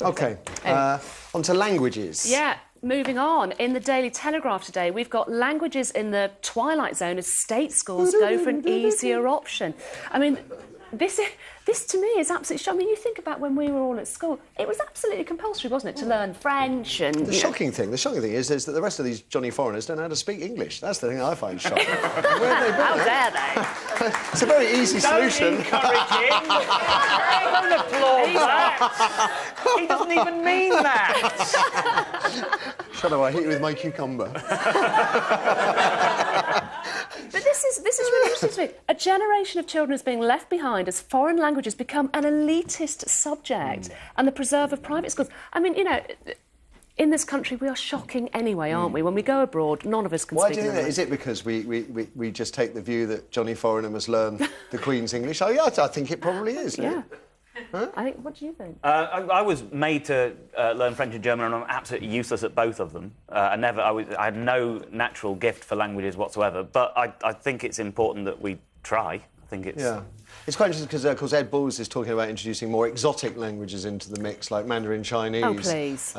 OK, on to languages. Yeah, moving on. In the Daily Telegraph today, we've got languages in the twilight zone as state schools go for an easier option. I mean, this to me is absolutely shocking. I mean, you think about when we were all at school, it was absolutely compulsory, wasn't it, to learn French and... The shocking thing is that the rest of these Johnny foreigners don't know how to speak English. That's the thing I find shocking. Where have they been? How dare they? It's a very easy solution. Don't encourage him. Don't applaud that. He doesn't even mean that. Shadow, I hit you with my cucumber. But this is really interesting to me. A generation of children is being left behind as foreign languages become an elitist subject and the preserve of private schools. I mean, you know, in this country we are shocking anyway, aren't we? When we go abroad, none of us can speak. Why do you think that? Is it because we just take the view that Johnny Foreigner must learn the Queen's English? Oh, yeah, I think it probably is. Yeah. Huh? I think. What do you think? I was made to learn French and German, and I'm absolutely useless at both of them. I had no natural gift for languages whatsoever. But I think it's important that we try. I think it's... Yeah. It's quite interesting because, of course, Ed Balls is talking about introducing more exotic languages into the mix, like Mandarin Chinese. Oh, please.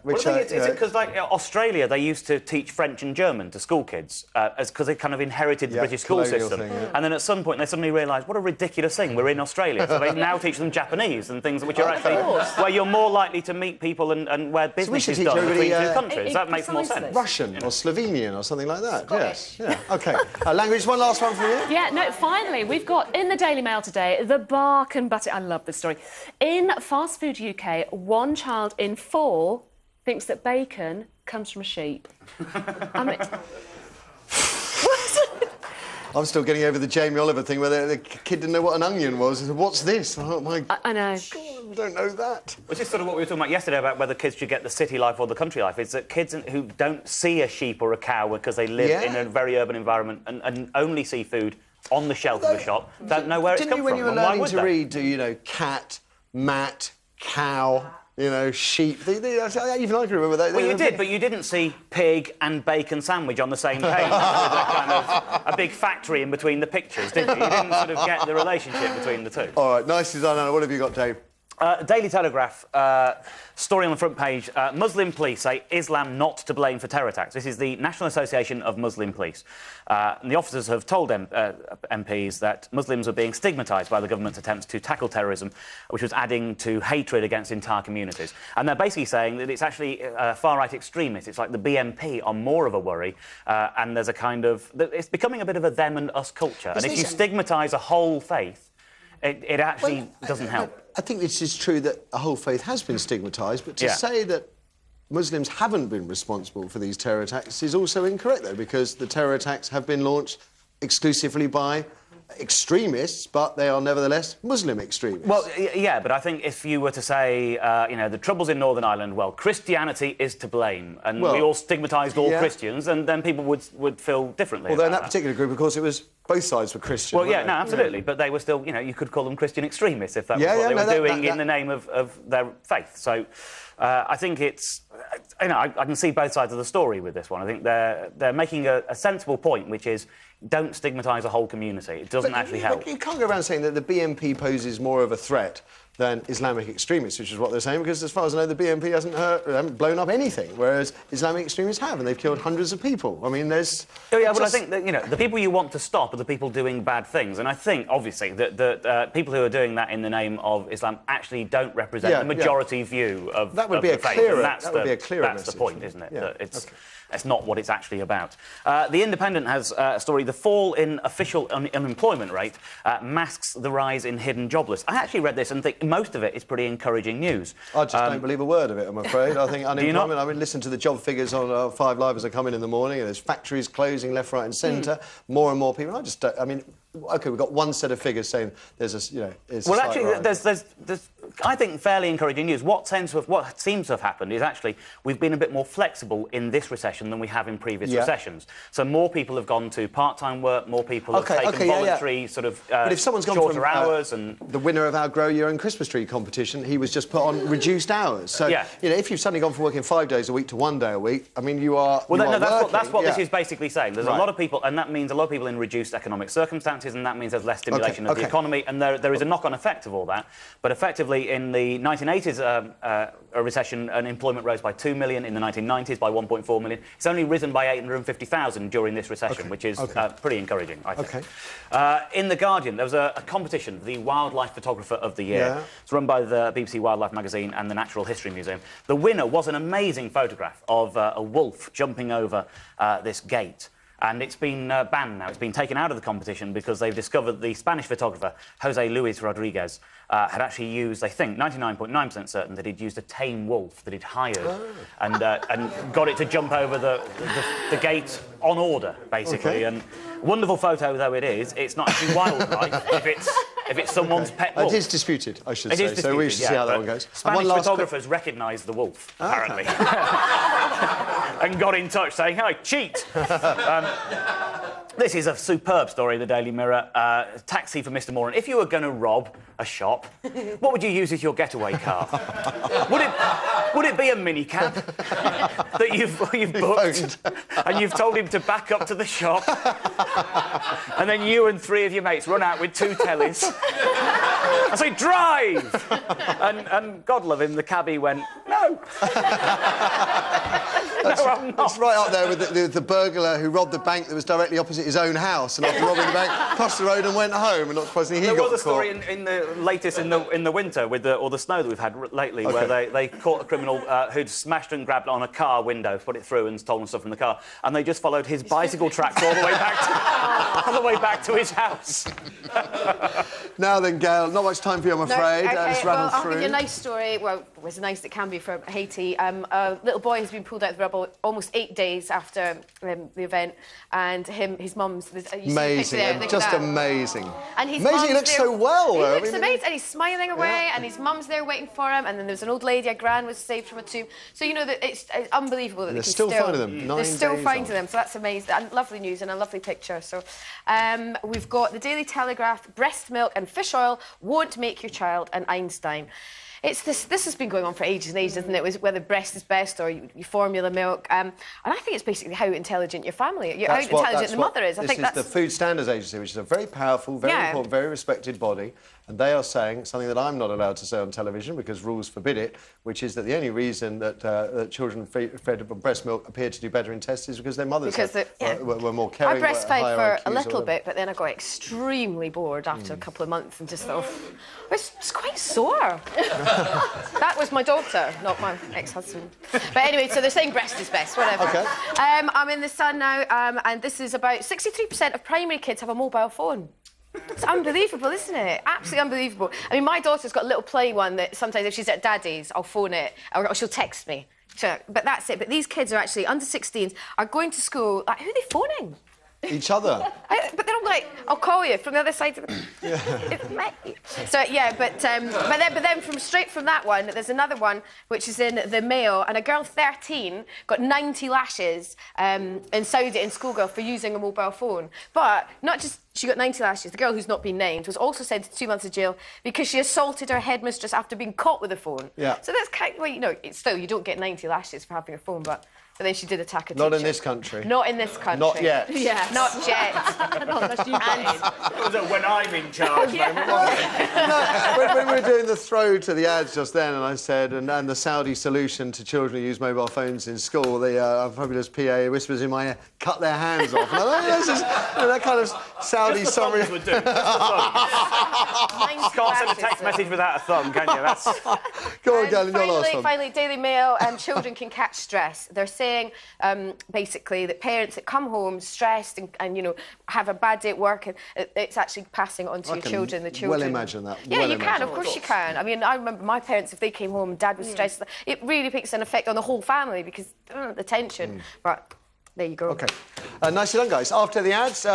Which, well, it's because, like, Australia, they used to teach French and German to school kids because they kind of inherited the British school system. Thing, yeah. And then at some point they suddenly realised, what a ridiculous thing, we're in Australia. So they now teach them Japanese and things which are actually... where you're more likely to meet people and where business is done between two countries. That makes more sense. Russian or Slovenian or something like that. Scottish. Yes. Yeah. OK. Language, one last one for you? Yeah, no, finally, we've got in the Daily Mail today, the bark and butter... I love this story. In Fast Food UK, 1 child in 4 thinks that bacon comes from a sheep. I mean... I'm still getting over the Jamie Oliver thing where the kid didn't know what an onion was. He said, what's this? Oh, my... I know. God, I don't know that. Which is sort of what we were talking about yesterday about whether kids should get the city life or the country life. It's that kids who don't see a sheep or a cow because they live in a very urban environment and only see food on the shelf of a shop, don't know where it's come from. Didn't you, when you were learning to read, do you know, cat, mat, cow... You know, sheep. Even I can remember that. Well, you did, but you didn't see pig and bacon sandwich on the same page with a big factory in between the pictures, did you? You didn't sort of get the relationship between the two. All right, nicely done, Anna. What have you got, Dave? Daily Telegraph, story on the front page. Muslim police say Islam not to blame for terror attacks. This is the National Association of Muslim Police. And the officers have told MPs that Muslims are being stigmatised by the government's attempts to tackle terrorism, which was adding to hatred against entire communities. And they're basically saying that it's actually far-right extremists. It's like the BNP are more of a worry, and there's a kind of... It's becoming a bit of a them and us culture. And if you stigmatise a whole faith, it actually doesn't help. I think this is true that a whole faith has been stigmatised, but to say that Muslims haven't been responsible for these terror attacks is also incorrect, though, because the terror attacks have been launched exclusively by extremists, but they are nevertheless Muslim extremists. Well, yeah, but I think if you were to say, you know, the troubles in Northern Ireland, well, Christianity is to blame, and we all stigmatised all Christians, and then people would feel differently. Although in that particular group, of course, it was both sides were Christian. Well, yeah, no, absolutely, but they were still, you know, you could call them Christian extremists if that was what they were doing in the name of their faith. So I think it's... You know, I can see both sides of the story with this one. I think they're making a sensible point, which is don't stigmatise a whole community. It doesn't actually help. You can't go around saying that the BNP poses more of a threat than Islamic extremists, which is what they're saying, because as far as I know, the BNP haven't blown up anything, whereas Islamic extremists have, and they've killed hundreds of people. I mean, there's... Oh, yeah, well, I think that, you know, the people you want to stop are the people doing bad things, and I think, obviously, that people who are doing that in the name of Islam actually don't represent the majority view of that would be a clearer message. That's the point, isn't it? That it's not what it's actually about. The Independent has a story, the fall in official unemployment rate masks the rise in hidden jobless. I actually read this and think most of it is pretty encouraging news. I just don't believe a word of it, I'm afraid. I think unemployment... I mean, listen to the job figures on 5 Live as I come in the morning, and there's factories closing left, right and centre, more and more people. I just don't... I mean... OK, we've got one set of figures saying there's a, you know... Well, actually, there's I think, fairly encouraging news. What seems to have happened is actually we've been a bit more flexible in this recession than we have in previous recessions. So more people have gone to part-time work, more people have taken voluntary sort of but if someone's gone shorter from, hours and... The winner of our Grow Your Own Christmas Tree competition, he was just put on reduced hours. So, you know, if you've suddenly gone from working 5 days a week to 1 day a week, I mean, you are... Well, that's what this is basically saying. There's a lot of people, and that means a lot of people in reduced economic circumstances, and that means there's less stimulation of the economy, and there is a knock-on effect of all that. But effectively, Actually, in the 1980s a recession, unemployment rose by 2 million, in the 1990s by 1.4 million. It's only risen by 850,000 during this recession, which is pretty encouraging, I think. In The Guardian, there was a competition, the Wildlife Photographer of the Year. Yeah. It's run by the BBC Wildlife magazine and the Natural History Museum. The winner was an amazing photograph of a wolf jumping over this gate. And it's been banned now. It's been taken out of the competition because they've discovered the Spanish photographer, José Luis Rodriguez, had actually used, I think, 99.9% certain that he'd used a tame wolf that he'd hired and got it to jump over the gate on order, basically. And wonderful photo though it is, it's not actually wildlife if it's someone's pet wolf. It is disputed, I should say. It is disputed, so we should see how that one goes. Spanish photographers recognised the wolf, apparently. And got in touch saying, "I cheat." This is a superb story, the Daily Mirror. Taxi for Mr. Moran. If you were going to rob a shop, what would you use as your getaway car? Would it be a minicab that you've booked and you've told him to back up to the shop, and then you and 3 of your mates run out with 2 tellies and say, "Drive!" and God love him, the cabbie went, "No." It's right up there with the burglar who robbed the bank that was directly opposite his own house, and after robbing the bank, crossed the road and went home, and not surprisingly he got caught. There was a story in the latest in the winter with all the snow that we've had lately, where they caught a criminal who'd smashed and grabbed on a car window, put it through, and stolen stuff from the car, and they just followed his bicycle tracks all the way back to his house. Now then, Gail, not much time for you, I'm afraid. Let's rattle through. I'll give you a nice story. Well, as nice as it can be from Haiti. A little boy has been pulled out of the rubble almost 8 days after the event, and his mum's... Amazing, just amazing. And his amazing, he looks so well, though. He looks amazing, and he's smiling away, and his mum's there waiting for him, and then there's an old lady, a gran, was saved from a tomb. So, you know, that it's unbelievable that they're still finding them. They're still finding them, so that's amazing. And lovely news and a lovely picture. So, we've got the Daily Telegraph, breast milk and fish oil won't make your child an Einstein. This has been going on for ages and ages, isn't it? Whether breast is best or you formula milk. And I think it's basically how intelligent your family, how intelligent the mother is. I think that's... the Food Standards Agency, which is a very powerful, very important, very respected body, and they are saying something that I'm not allowed to say on television because rules forbid it, which is that the only reason that children fed on breast milk appear to do better in tests is because their mothers were more caring. I breastfed for a little bit, but then I got extremely bored after a couple of months and just thought, it's quite sore. That was my daughter, not my ex-husband. But anyway, so they're saying breast is best, whatever. Okay. I'm in The Sun now, and this is about 63% of primary kids have a mobile phone. It's unbelievable, isn't it? Absolutely unbelievable. I mean, my daughter's got a little play one that sometimes if she's at Daddy's, I'll phone it, or she'll text me. But that's it. But these kids are actually under 16s, are going to school. Like, who are they phoning? Each other. But they're all like, "I'll call you from the other side of the..." It's me. So, yeah, but then straight from that one, there's another one which is in the Mail, and a girl 13 got 90 lashes in Saudi in schoolgirl for using a mobile phone. But not just she got 90 lashes, the girl who's not been named was also sentenced to 2 months of jail because she assaulted her headmistress after being caught with a phone. Yeah. So that's kind of, well, you know, still, you don't get 90 lashes for having a phone, but then she did attack a teacher. Not in this country. Not in this country. Not yet. Yeah. Not yet. Not unless you It was a when I'm in charge moment, wasn't it? No, when we were doing the throw to the ads just then, and I said, and the Saudi solution to children who use mobile phones in school, the fabulous PA whispers in my ear, cut their hands off. And I thought, this is that kind of Saudi summary. Just the thumbs would do. Can't send a text message without a thumb, can you? That's... Go on, Galen, your last one. Finally, Daily Mail, children can catch stress. They're saying, basically, that parents that come home stressed and you know, have a bad day at work, and it's actually passing on to your children. The children. Well, imagine that. Yeah, you can. Of course, you can. I mean, I remember my parents, if they came home and Dad was stressed, it really makes an effect on the whole family because the tension. But there you go. OK. Nicely done, guys. After the ads...